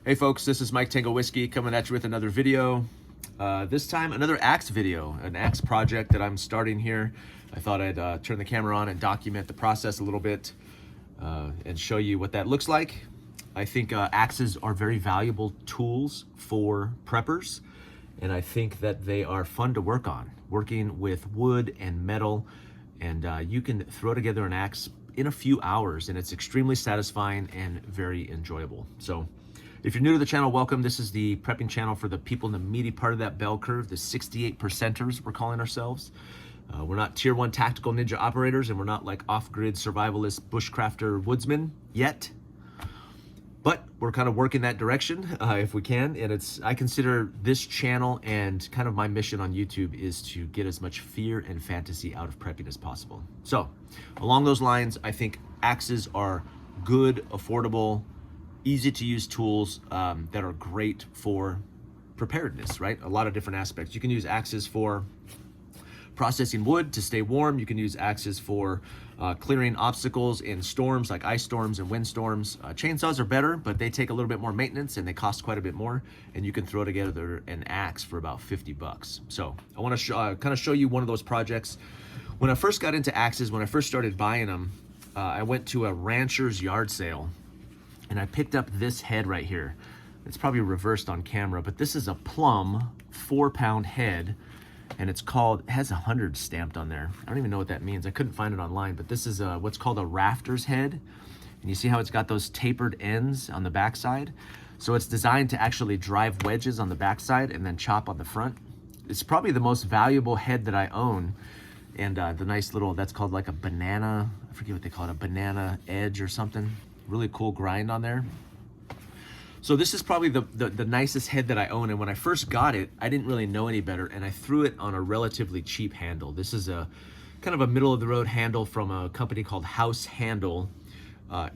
Hey folks, this is Mike Tango Whiskey coming at you with another video. This time another axe video, an axe project that I'm starting here. I thought I'd turn the camera on and document the process a little bit and show you what that looks like. I think axes are very valuable tools for preppers, and I think that they are fun to work on. Working with wood and metal, and you can throw together an axe in a few hours, and it's extremely satisfying and very enjoyable. So if you're new to the channel, welcome. This is the prepping channel for the people in the meaty part of that bell curve, the 68 percenters we're calling ourselves. We're not tier 1 tactical ninja operators, and we're not like off-grid survivalist bushcrafter woodsmen yet. But we're kind of working that direction if we can. And I consider this channel and kind of my mission on YouTube is to get as much fear and fantasy out of prepping as possible. So along those lines, I think axes are good, affordable, easy to use tools that are great for preparedness, right? A lot of different aspects. You can use axes for processing wood to stay warm. You can use axes for clearing obstacles in storms like ice storms and wind storms. Chainsaws are better, but they take a little bit more maintenance and they cost quite a bit more. And you can throw together an axe for about 50 bucks. So I want to kind of show you one of those projects. When I first got into axes, when I first started buying them, I went to a rancher's yard sale. And I picked up this head right here. It's probably reversed on camera, but this is a Plumb 4-pound head, and it has 100 stamped on there. I don't even know what that means. I couldn't find it online, but this is what's called a rafter's head. And you see how it's got those tapered ends on the backside? So it's designed to actually drive wedges on the backside and then chop on the front. It's probably the most valuable head that I own. And the nice little, that's called like a banana, I forget what they call it, a banana edge or something. Really cool grind on there. So this is probably the nicest head that I own, and when I first got it, I didn't really know any better, and I threw it on a relatively cheap handle. This is a kind of a middle of the road handle from a company called House Handle.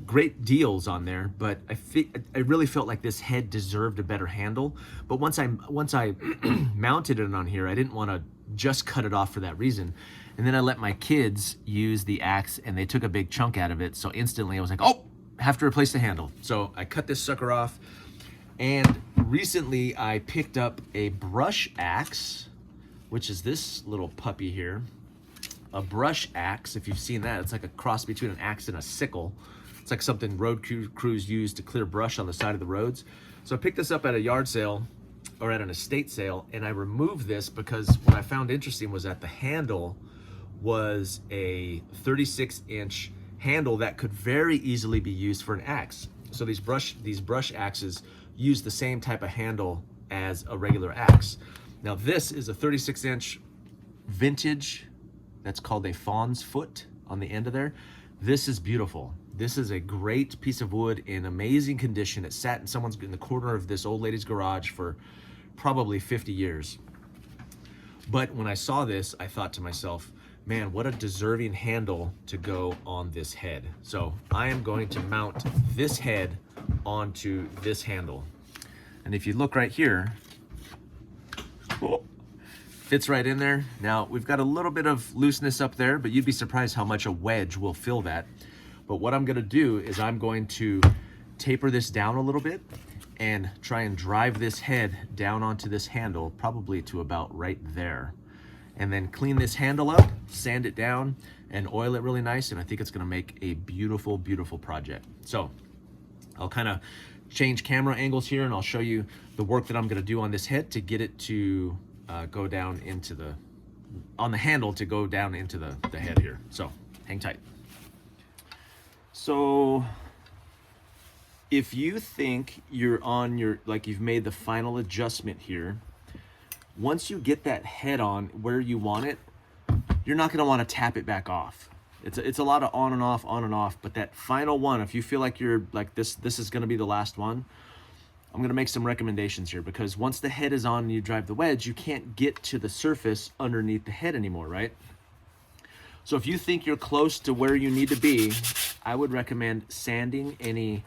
Great deals on there, but I really felt like this head deserved a better handle. But once I mounted it on here, I didn't want to just cut it off for that reason. And then I let my kids use the axe, and they took a big chunk out of it. So instantly I was like, oh, have to replace the handle. So I cut this sucker off, and recently I picked up a brush axe, which is this little puppy here. A brush axe, if you've seen that, it's like a cross between an axe and a sickle. It's like something road crews use to clear brush on the side of the roads. So I picked this up at a yard sale or at an estate sale, and I removed this because what I found interesting was that the handle was a 36-inch handle that could very easily be used for an axe. So these brush axes use the same type of handle as a regular axe. Now this is a 36-inch vintage, that's called a fawn's foot on the end of there. This is beautiful. This is a great piece of wood in amazing condition. It sat in the corner of this old lady's garage for probably 50 years. But when I saw this, I thought to myself, man, what a deserving handle to go on this head. So I am going to mount this head onto this handle. And if you look right here, fits right in there. Now we've got a little bit of looseness up there, but you'd be surprised how much a wedge will fill that. But what I'm gonna do is I'm going to taper this down a little bit and try and drive this head down onto this handle, probably to about right there. And then clean this handle up, sand it down, and oil it really nice, and I think it's gonna make a beautiful, beautiful project. So I'll kind of change camera angles here, and I'll show you the work that I'm gonna do on this head to get it to go down into on the handle to go down into the head here. So hang tight. So if you think you're on you've made the final adjustment here, once you get that head on where you want it, you're not gonna wanna tap it back off. It's a lot of on and off, but that final one, if you feel like you're like this is gonna be the last one, I'm gonna make some recommendations here, because once the head is on and you drive the wedge, you can't get to the surface underneath the head anymore, right? So if you think you're close to where you need to be, I would recommend sanding any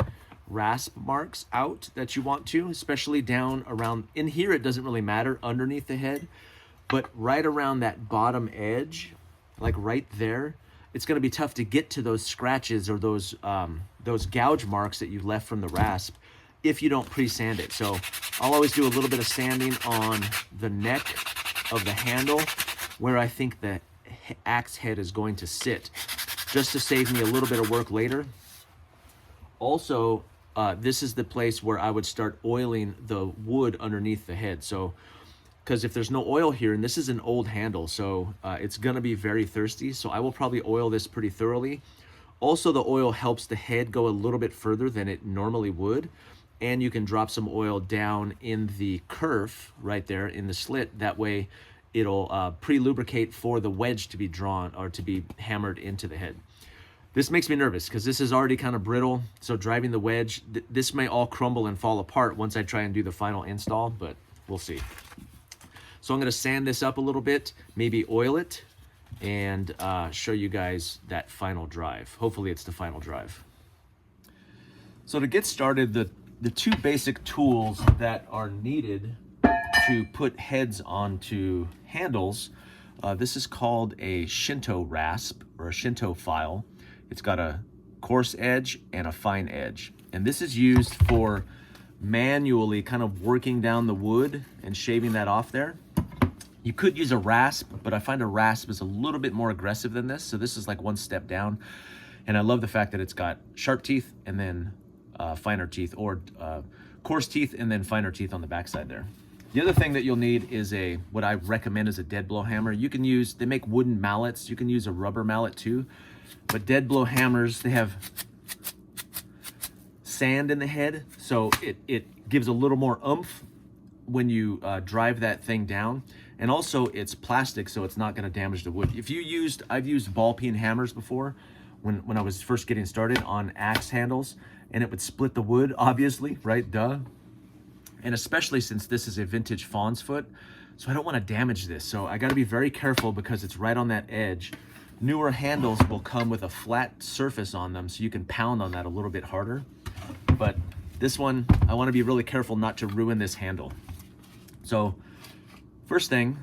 rasp marks out that you want to, especially down around, in here it doesn't really matter underneath the head, but right around that bottom edge, like right there, it's going to be tough to get to those scratches or those gouge marks that you left from the rasp if you don't pre-sand it. So I'll always do a little bit of sanding on the neck of the handle where I think the axe head is going to sit, just to save me a little bit of work later. Also, this is the place where I would start oiling the wood underneath the head. So, because if there's no oil here, and this is an old handle, so it's gonna be very thirsty, so I will probably oil this pretty thoroughly. Also, the oil helps the head go a little bit further than it normally would, and you can drop some oil down in the kerf right there in the slit. That way it'll pre-lubricate for the wedge to be drawn or to be hammered into the head. This makes me nervous because this is already kind of brittle, so driving the wedge, this may all crumble and fall apart once I try and do the final install, but we'll see. So I'm gonna sand this up a little bit, maybe oil it, and show you guys that final drive. Hopefully it's the final drive. So to get started, the two basic tools that are needed to put heads onto handles, this is called a Shinto rasp or a Shinto file. It's got a coarse edge and a fine edge. And this is used for manually kind of working down the wood and shaving that off there. You could use a rasp, but I find a rasp is a little bit more aggressive than this. So this is like one step down. And I love the fact that it's got sharp teeth and then finer teeth, or coarse teeth and then finer teeth on the backside there. The other thing that you'll need is what I recommend is a dead blow hammer. You can use, they make wooden mallets. You can use a rubber mallet too. But dead blow hammers, they have sand in the head, so it gives a little more oomph when you drive that thing down. And also it's plastic, so it's not gonna damage the wood. I've used ball peen hammers before when I was first getting started on axe handles, and it would split the wood, obviously, right, duh. And especially since this is a vintage fawn's foot, so I don't wanna damage this. So I gotta be very careful because it's right on that edge. Newer handles will come with a flat surface on them, so you can pound on that a little bit harder. But this one, I wanna be really careful not to ruin this handle. So first thing,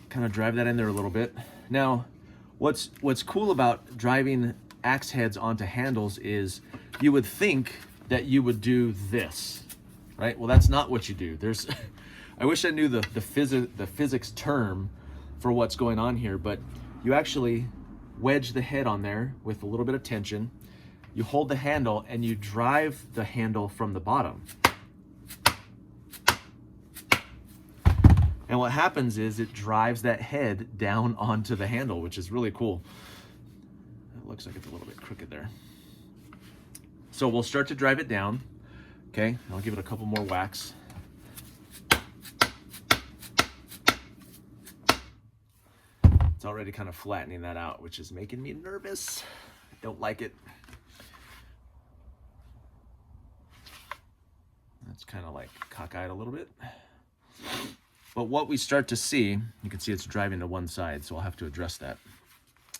kind of drive that in there a little bit. Now, what's cool about driving axe heads onto handles is you would think that you would do this, right? Well, that's not what you do. I wish I knew the physics term for what's going on here, but you actually wedge the head on there with a little bit of tension. You hold the handle and you drive the handle from the bottom. And what happens is it drives that head down onto the handle, which is really cool. It looks like it's a little bit crooked there. So we'll start to drive it down. Okay, I'll give it a couple more whacks. It's already kind of flattening that out, which is making me nervous. I don't like it. That's kind of like cockeyed a little bit. But what we start to see, you can see it's driving to one side, so I'll have to address that.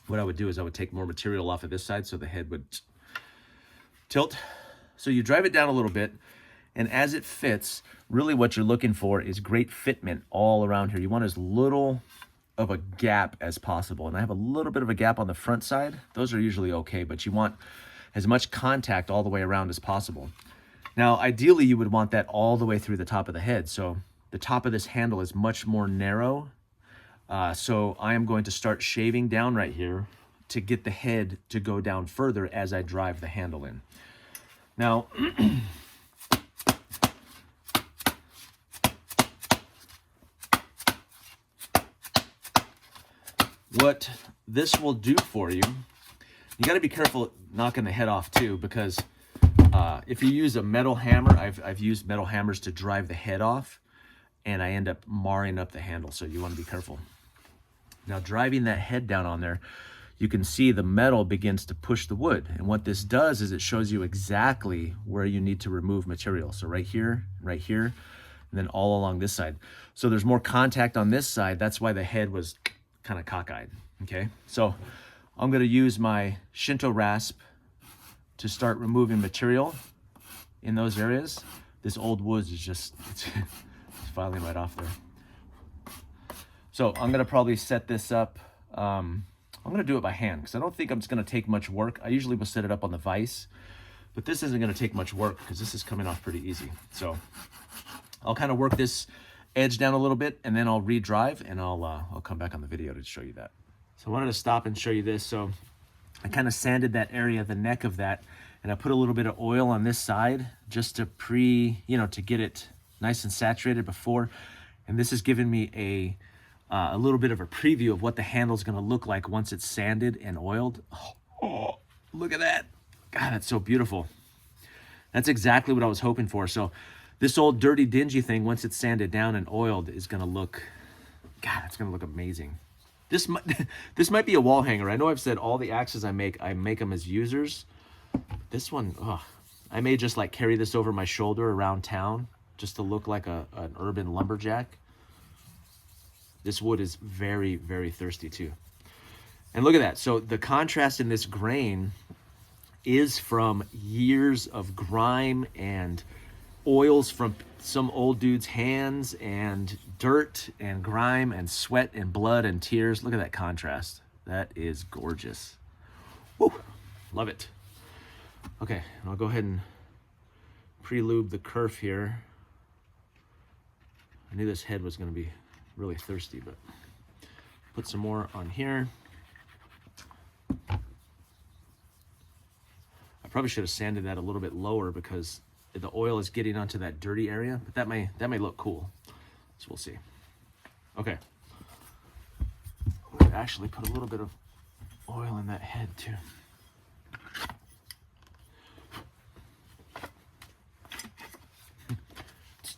What I would do is I would take more material off of this side so the head would tilt. So you drive it down a little bit, and as it fits, really what you're looking for is great fitment all around here. You want as little of a gap as possible. And I have a little bit of a gap on the front side. Those are usually okay, but you want as much contact all the way around as possible. Now, ideally, you would want that all the way through the top of the head. So the top of this handle is much more narrow. So I am going to start shaving down right here to get the head to go down further as I drive the handle in. Now, what this will do for you, you got to be careful knocking the head off too, because if you use a metal hammer, I've used metal hammers to drive the head off, and I end up marring up the handle, so you want to be careful. Now, driving that head down on there, you can see the metal begins to push the wood, and what this does is it shows you exactly where you need to remove material. So right here, and then all along this side. So there's more contact on this side. That's why the head was kind of cockeyed. Okay, so I'm going to use my Shinto rasp to start removing material in those areas. This old wood is just, it's filing right off there. So I'm going to probably set this up. I'm going to do it by hand because I don't think I'm just going to take much work. I usually will set it up on the vise. But this isn't gonna take much work because this is coming off pretty easy. So I'll kind of work this edge down a little bit and then I'll re-drive and I'll come back on the video to show you that. So I wanted to stop and show you this. So I kind of sanded that area, the neck of that, and I put a little bit of oil on this side just to to get it nice and saturated before. And this has given me a little bit of a preview of what the handle's gonna look like once it's sanded and oiled. Oh, look at that. God, that's so beautiful. That's exactly what I was hoping for. So this old dirty, dingy thing, once it's sanded down and oiled, is gonna look, God, it's gonna look amazing. This might be a wall hanger. I know I've said all the axes I make them as users. This one, I may just like carry this over my shoulder around town just to look like an urban lumberjack. This wood is very, very thirsty too. And look at that. So the contrast in this grain is from years of grime and oils from some old dude's hands and dirt and grime and sweat and blood and tears. Look at that contrast. That is gorgeous. Woo, love it. Okay, I'll go ahead and pre-lube the kerf here. I knew this head was gonna be really thirsty, but put some more on here. I probably should have sanded that a little bit lower because the oil is getting onto that dirty area, but that may look cool. So we'll see. Okay. I'm gonna actually put a little bit of oil in that head too. It's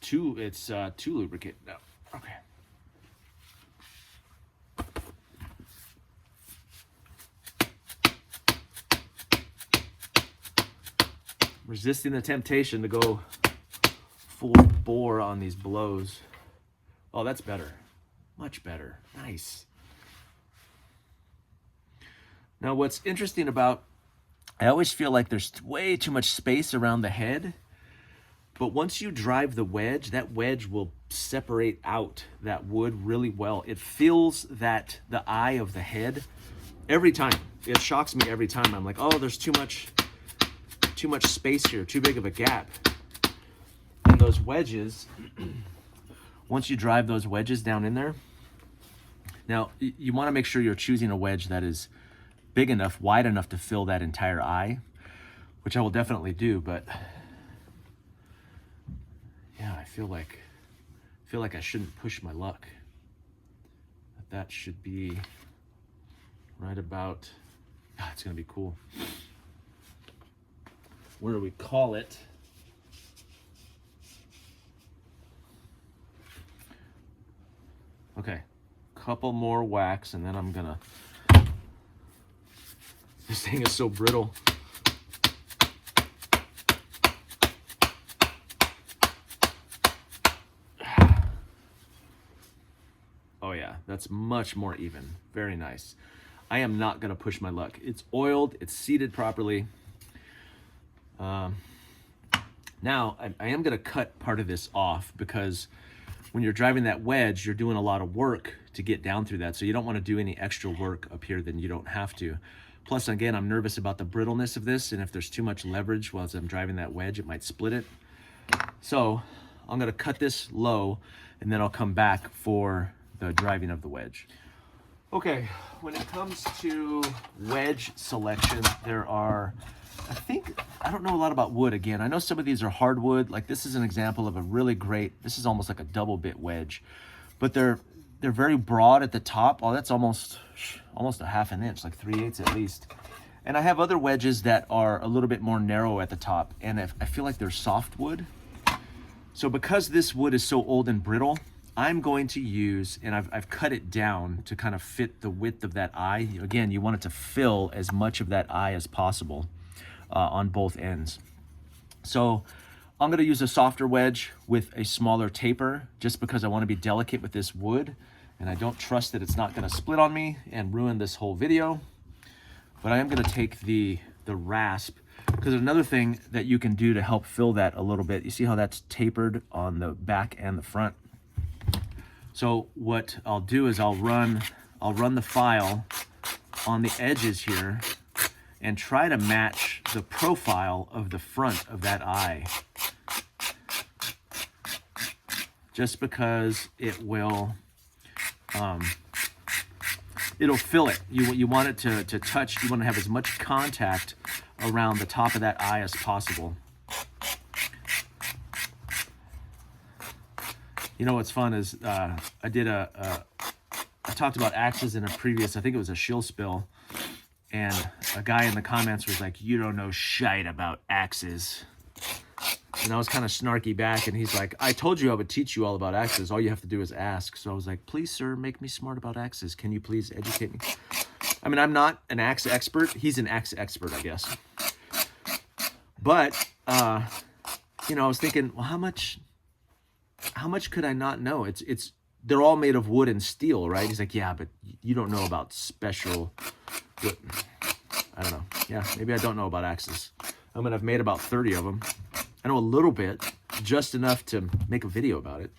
too lubricated now. Okay. Resisting the temptation to go full bore on these blows. Oh, that's better. Much better. Nice. Now, what's interesting about, I always feel like there's way too much space around the head, but once you drive the wedge, that wedge will separate out that wood really well. It fills the eye of the head every time. It shocks me every time. I'm like, oh, there's too much space here, too big of a gap. And those wedges, once you drive those wedges down in there, now you want to make sure you're choosing a wedge that is big enough, wide enough to fill that entire eye, which I will definitely do. But yeah, I feel like I shouldn't push my luck. That should be right about, it's gonna be cool. Where do we call it? Okay, couple more whacks and then I'm gonna, this thing is so brittle. Oh yeah, that's much more even. Very nice. I am not gonna push my luck. It's oiled, it's seated properly. Now I am gonna cut part of this off because when you're driving that wedge, you're doing a lot of work to get down through that. So you don't wanna do any extra work up here than you don't have to. Plus, again, I'm nervous about the brittleness of this, and if there's too much leverage while I'm driving that wedge, it might split it. So I'm gonna cut this low, and then I'll come back for the driving of the wedge. Okay, when it comes to wedge selection, there are, I don't know a lot about wood again. I know some of these are hardwood. Like this is an example of a really great, this is almost like a double bit wedge, but they're very broad at the top. Oh, that's almost a half an inch, like 3/8 at least. And I have other wedges that are a little bit more narrow at the top, and I feel like they're softwood. So because this wood is so old and brittle, I'm going to use, and I've cut it down to kind of fit the width of that eye. Again, you want it to fill as much of that eye as possible on both ends. So I'm gonna use a softer wedge with a smaller taper just because I wanna be delicate with this wood, and I don't trust that it's not gonna split on me and ruin this whole video. But I am gonna take the rasp, because another thing that you can do to help fill that a little bit, you see how that's tapered on the back and the front? So what I'll do is I'll run the file on the edges here and try to match the profile of the front of that eye, just because it will, it'll fill it. You want it to touch, you want to have as much contact around the top of that eye as possible. You know what's fun is I talked about axes in a previous, I think it was a shill spill, and a guy in the comments was like, "You don't know shite about axes." And I was kind of snarky back, and he's like, "I told you I would teach you all about axes. All you have to do is ask." So I was like, "Please, sir, make me smart about axes. Can you please educate me?" I mean, I'm not an axe expert. He's an axe expert, I guess. But, you know, I was thinking, well, how much could I not know? They're all made of wood and steel, right? He's like, "Yeah, but you don't know about special wood." I don't know. Yeah, maybe I don't know about axes. I mean, I've made about 30 of them. I know a little bit, just enough to make a video about it.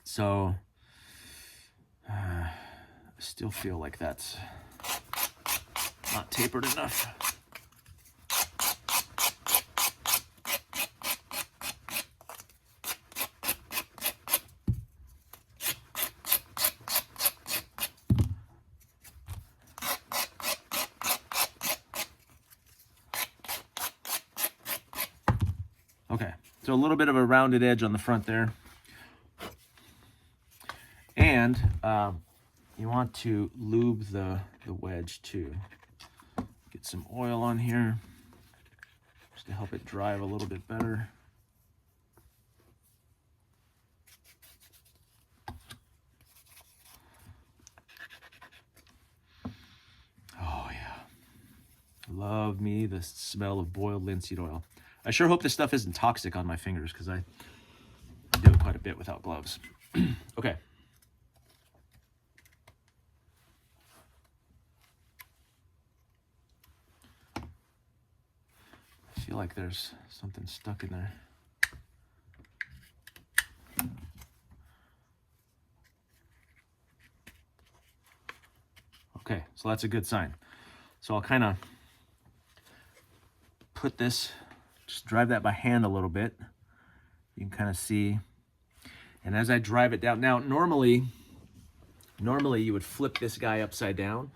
So, I still feel like that's not tapered enough. Okay, so a little bit of a rounded edge on the front there. And you want to lube the wedge too. Get some oil on here just to help it drive a little bit better. Oh yeah, love me the smell of boiled linseed oil. I sure hope this stuff isn't toxic on my fingers, because I do it quite a bit without gloves. Okay. I feel like there's something stuck in there. Okay, so that's a good sign. So I'll kind of put this, just drive that by hand a little bit. You can kind of see. And as I drive it down, now normally you would flip this guy upside down,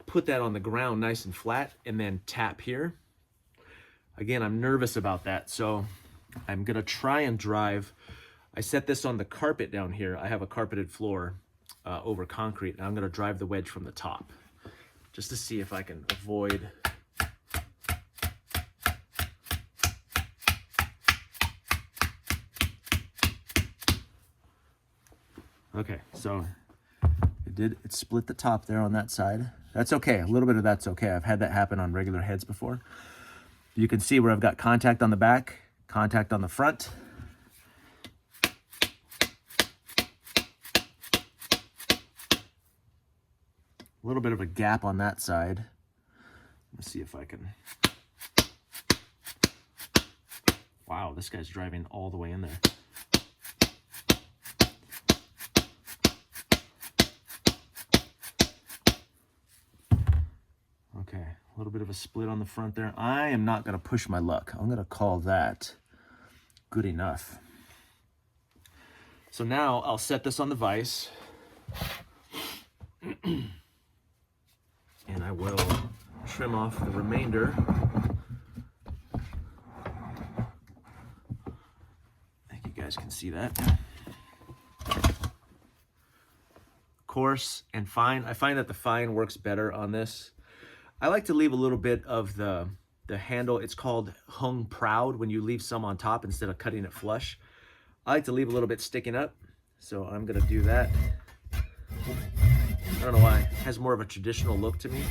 put that on the ground nice and flat, and then tap here. Again, I'm nervous about that, so I'm gonna try and drive. I set this on the carpet down here. I have a carpeted floor over concrete, and I'm gonna drive the wedge from the top, just to see if I can avoid. Okay, so it split the top there on that side. That's okay, a little bit of that's okay. I've had that happen on regular heads before. You can see where I've got contact on the back, contact on the front. A little bit of a gap on that side. Let's see if I can. Wow, this guy's driving all the way in there. Okay, a little bit of a split on the front there. I am not going to push my luck. I'm going to call that good enough. So now I'll set this on the vise. And I will trim off the remainder. I think you guys can see that. Coarse and fine. I find that the fine works better on this. I like to leave a little bit of the handle. It's called hung proud when you leave some on top instead of cutting it flush. I like to leave a little bit sticking up, so I'm gonna do that. I don't know why. It has more of a traditional look to me.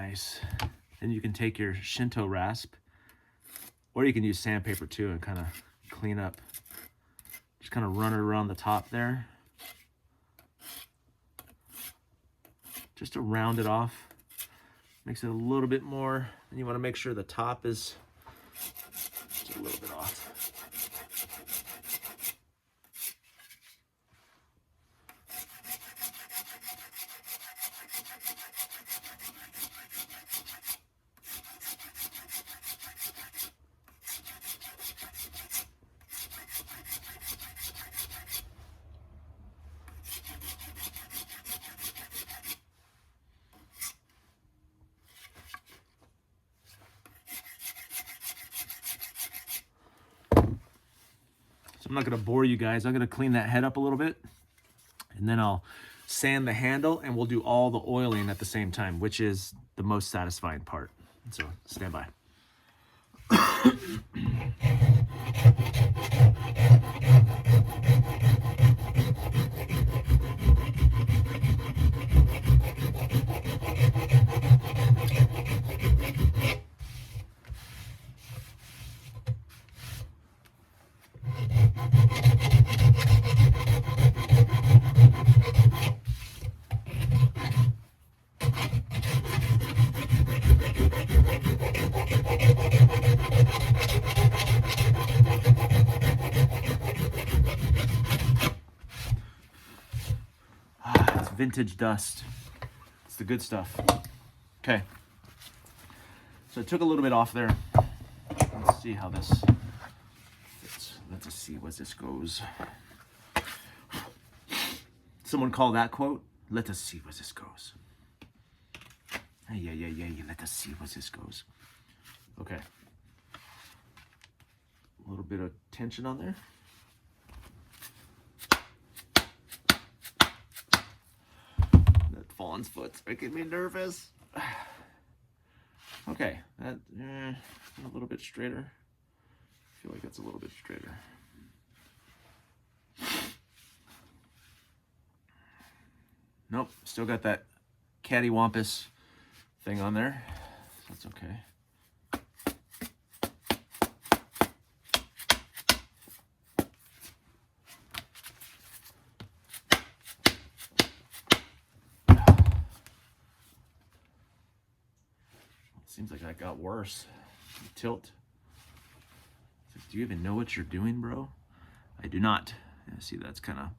nice. Then you can take your Shinto rasp, or you can use sandpaper too and kind of clean up. Just kind of run it around the top there. Just to round it off. Makes it a little bit more, and you want to make sure the top is just a little bit off. So I'm not going to bore you guys. I'm going to clean that head up a little bit, and then I'll sand the handle, and we'll do all the oiling at the same time, which is the most satisfying part. So stand by. It's vintage dust. It's the good stuff. Okay. So I took a little bit off there. Let's see how this fits. Let's just see where this goes. Someone call that quote, "Let us see where this goes." Yeah, let us see where this goes. Okay. A little bit of tension on there. That fawn's foot's making me nervous. Okay, that a little bit straighter. I feel like that's a little bit straighter. Nope, still got that cattywampus thing on there. That's okay. Seems like that got worse. Tilt. Do you even know what you're doing, bro? I do not. Yeah, see, that's kind of,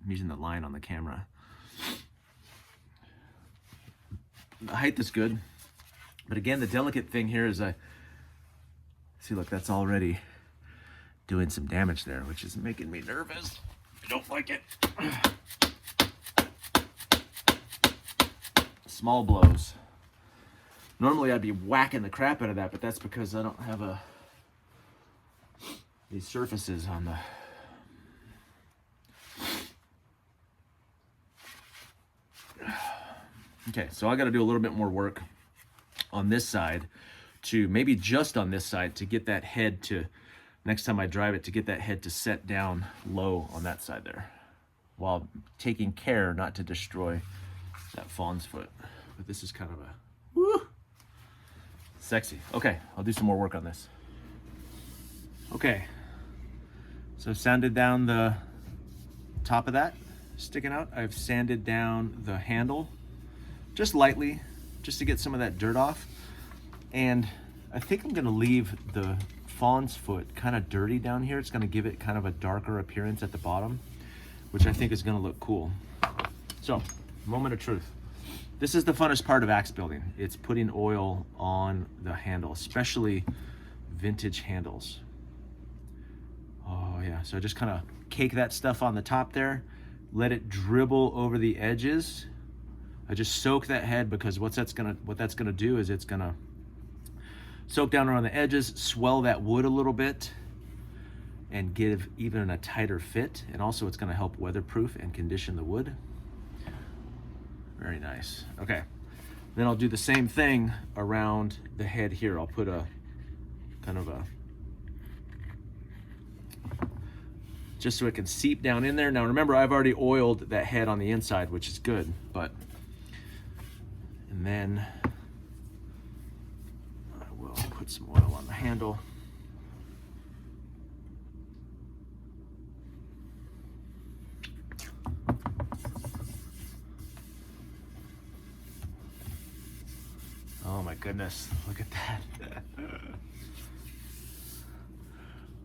I'm using the line on the camera. The height is good. But again, the delicate thing here is see, look, that's already doing some damage there, which is making me nervous. I don't like it. Small blows. Normally I'd be whacking the crap out of that, but that's because I don't have these surfaces on the... Okay, so I got to do a little bit more work on this side, to maybe just on this side, to get that head to, next time I drive it, to get that head to set down low on that side there, while taking care not to destroy that fawn's foot. But this is kind of a, woo, sexy. Okay, I'll do some more work on this. Okay, so I've sanded down the top of that sticking out. I've sanded down the handle just lightly, just to get some of that dirt off. And I think I'm gonna leave the fawn's foot kind of dirty down here. It's gonna give it kind of a darker appearance at the bottom, which I think is gonna look cool. So, moment of truth. This is the funnest part of axe building. It's putting oil on the handle, especially vintage handles. Oh yeah, so just kind of cake that stuff on the top there, let it dribble over the edges. I just soak that head, because what that's gonna do is it's gonna soak down around the edges, swell that wood a little bit, and give even a tighter fit. And also it's gonna help weatherproof and condition the wood. Very nice. Okay, then I'll do the same thing around the head here. I'll put a kind of a, just so it can seep down in there. Now remember, I've already oiled that head on the inside, which is good, but, and then Put some oil on the handle. Oh my goodness, look at that.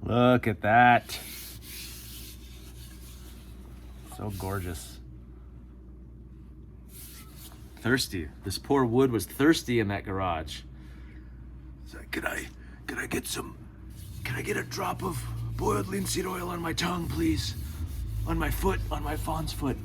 Look at that. So gorgeous. Thirsty. This poor wood was thirsty in that garage. So can I get a drop of boiled linseed oil on my tongue, please? On my foot, on my fawn's foot.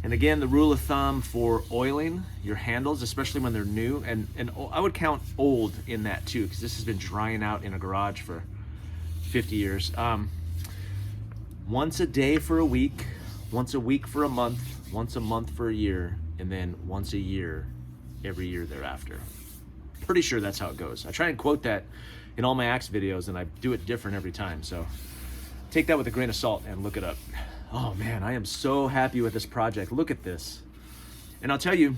And again, the rule of thumb for oiling your handles, especially when they're new, and I would count old in that too, because this has been drying out in a garage for 50 years. Once a day for a week, once a week for a month, once a month for a year, and then once a year every year thereafter. Pretty sure that's how it goes. I try and quote that in all my axe videos, and I do it different every time, so take that with a grain of salt and look it up. Oh man, I am so happy with this project. Look at this. And I'll tell you,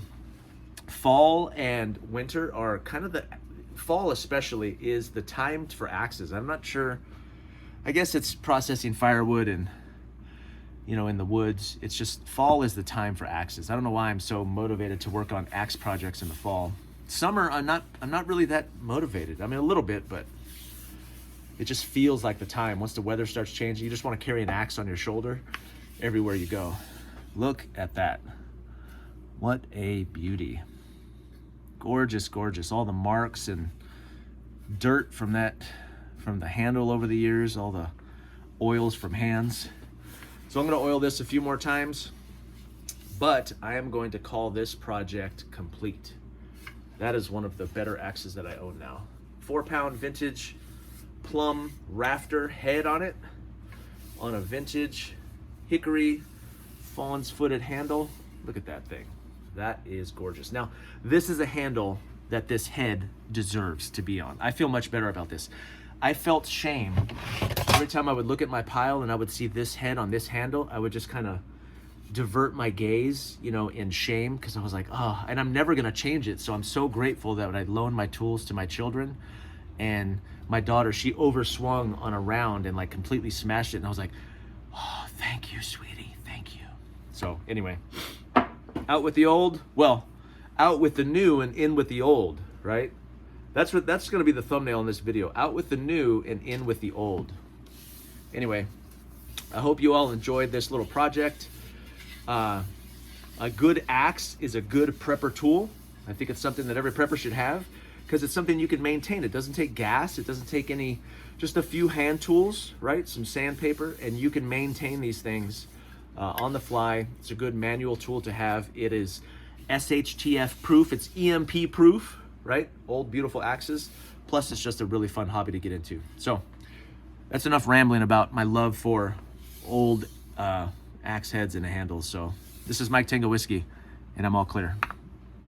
fall and winter are kind of fall especially is the time for axes. I'm not sure, I guess it's processing firewood and, you know, in the woods. It's just fall is the time for axes. I don't know why I'm so motivated to work on axe projects in the fall. Summer, I'm not really that motivated. I mean, a little bit, but it just feels like the time. Once the weather starts changing, you just want to carry an axe on your shoulder everywhere you go. Look at that. What a beauty. Gorgeous, gorgeous. All the marks and dirt from the handle over the years, all the oils from hands. So I'm going to oil this a few more times, but I am going to call this project complete. That is one of the better axes that I own now. 4-pound vintage Plumb Rafter head on it, on a vintage hickory fawn's footed handle. Look at that thing. That is gorgeous. Now, this is a handle that this head deserves to be on. I feel much better about this. I felt shame every time I would look at my pile and I would see this head on this handle. I would just kind of divert my gaze, you know, in shame, because I was like, oh, and I'm never gonna change it. So I'm so grateful that I loaned my tools to my children, and my daughter, she overswung on a round and like completely smashed it. And I was like, oh, thank you, sweetie, thank you. So anyway, out with the old, well, out with the new and in with the old, right? That's gonna be the thumbnail in this video. Out with the new and in with the old. Anyway, I hope you all enjoyed this little project. A good axe is a good prepper tool. I think it's something that every prepper should have, because it's something you can maintain. It doesn't take gas, it doesn't take just a few hand tools, right? Some sandpaper, and you can maintain these things on the fly. It's a good manual tool to have. It is SHTF proof, it's EMP proof, right? Old beautiful axes. Plus it's just a really fun hobby to get into. So that's enough rambling about my love for old axe heads and handles. So this is Mike Tango Whiskey, and I'm all clear.